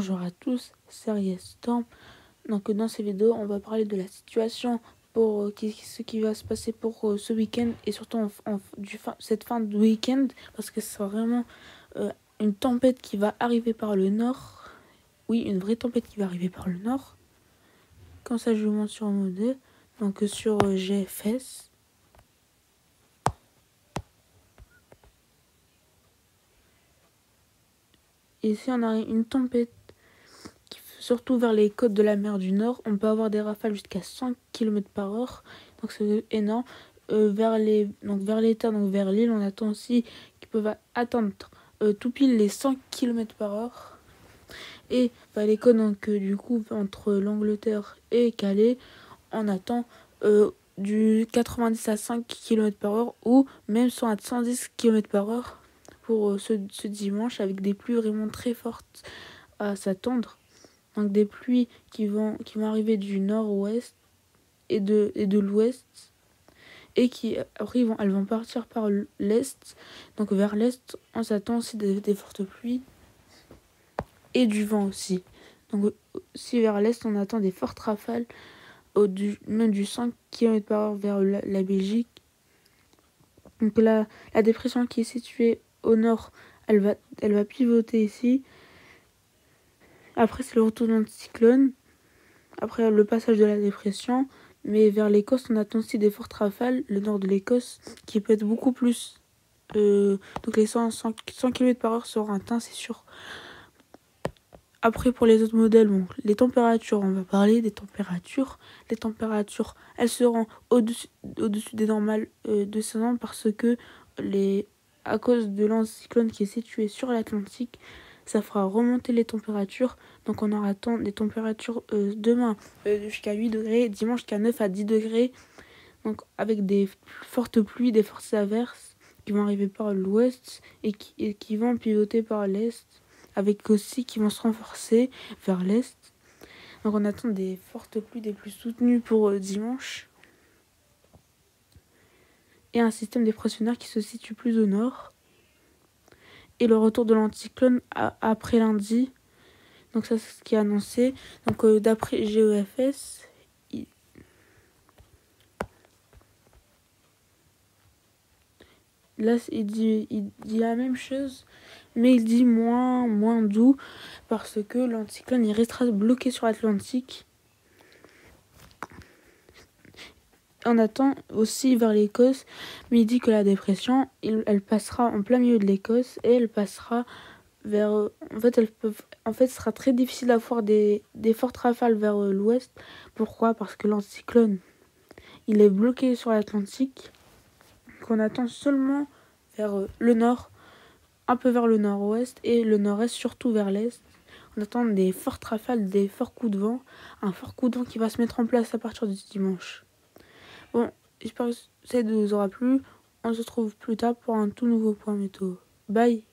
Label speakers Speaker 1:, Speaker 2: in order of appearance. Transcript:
Speaker 1: Bonjour à tous, c'est Ariès Storm. Donc dans ces vidéos, on va parler de la situation pour ce qui va se passer pour ce week-end et surtout cette fin de week-end parce que ce sera vraiment une tempête qui va arriver par le nord. Oui, une vraie tempête qui va arriver par le nord. Comme ça, je vous montre sur mode, donc sur GFS. Et ici, on a une tempête surtout vers les côtes de la mer du Nord. On peut avoir des rafales jusqu'à 100 km/h, donc c'est énorme. Vers l'état, donc vers l'île, on attend aussi qu'ils peuvent atteindre tout pile les 100 km/h. Et les côtes, donc du coup, entre l'Angleterre et Calais, on attend du 90 à 5 km/h ou même 100 à 110 km/h pour ce dimanche, avec des pluies vraiment très fortes à s'attendre. Donc des pluies qui vont arriver du nord-ouest et de l'ouest, et qui après elles vont partir par l'est. Donc vers l'est, on s'attend aussi des fortes pluies et du vent aussi. Donc si vers l'est, on attend des fortes rafales même du 100 km/h vers la Belgique. Donc la dépression qui est située au nord, elle va pivoter ici. Après, c'est le retour de l'anticyclone. Après le passage de la dépression. Mais vers l'Écosse, on attend aussi des fortes rafales. Le nord de l'Écosse, qui peut être beaucoup plus. Donc les 100 km/h seront atteints, c'est sûr. Après, pour les autres modèles, bon, les températures, on va parler des températures. Les températures, elles seront au-dessus des normales de saison parce que à cause de l'anticyclone qui est situé sur l'Atlantique, ça fera remonter les températures. Donc on aura des températures demain jusqu'à 8 degrés, dimanche jusqu'à 9 à 10 degrés. Donc avec des fortes pluies, des fortes averses qui vont arriver par l'ouest et qui vont pivoter par l'est, avec aussi qui vont se renforcer vers l'est. Donc on attend des fortes pluies, des pluies soutenues pour dimanche. Et un système dépressionnaire qui se situe plus au nord. Et le retour de l'anticyclone après lundi. Donc ça, c'est ce qui est annoncé. Donc d'après GEFS, là, il dit la même chose, mais il dit moins doux, parce que l'anticyclone, il restera bloqué sur l'Atlantique. On attend aussi vers l'Écosse, mais il dit que la dépression, elle passera en plein milieu de l'Écosse et elle passera vers... En fait, ce sera très difficile d'avoir des fortes rafales vers l'ouest. Pourquoi ? Parce que l'anticyclone, il est bloqué sur l'Atlantique, qu'on attend seulement vers le nord, un peu vers le nord-ouest et le nord-est, surtout vers l'est. On attend des fortes rafales, des forts coups de vent, un fort coup de vent qui va se mettre en place à partir du dimanche. Bon, j'espère que cette vidéo vous aura plu. On se retrouve plus tard pour un tout nouveau point météo. Bye!